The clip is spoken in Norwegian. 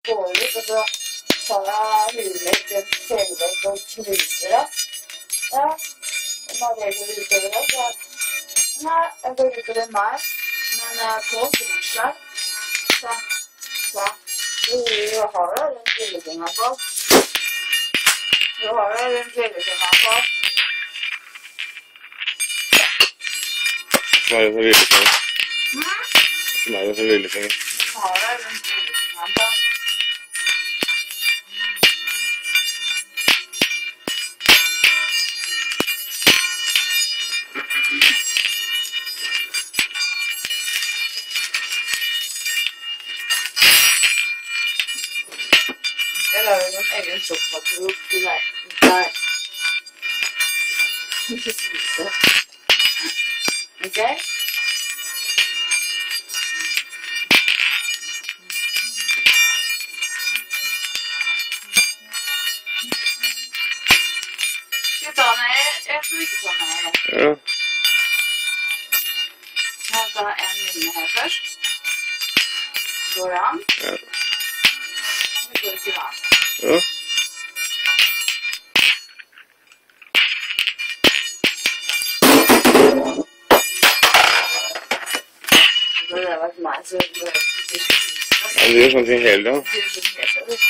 går ut, og så tar jeg hulet rundt kjellvekk og knuser det. Ja, når det går utover det, så nei, jeg går utover meg, men på brukslag, så du har det rundt lillefinga på. Du har det rundt lillefinga på. Som er det for lillefinger? Som er det for lillefinger? Du har det rundt lillefinga på. Jeg lager en egen sofakrok til deg. Ikke spise. Ok? Skal jeg ta ned? Jeg får ikke ta ned. Ja. Jeg tar en linje her først. Går det an? Ja. Det går ikke an. Ja. Det har vært meg, så det går ikke spise. Ja, du gjør sånne ting hele tiden. Det gjør sånn helt,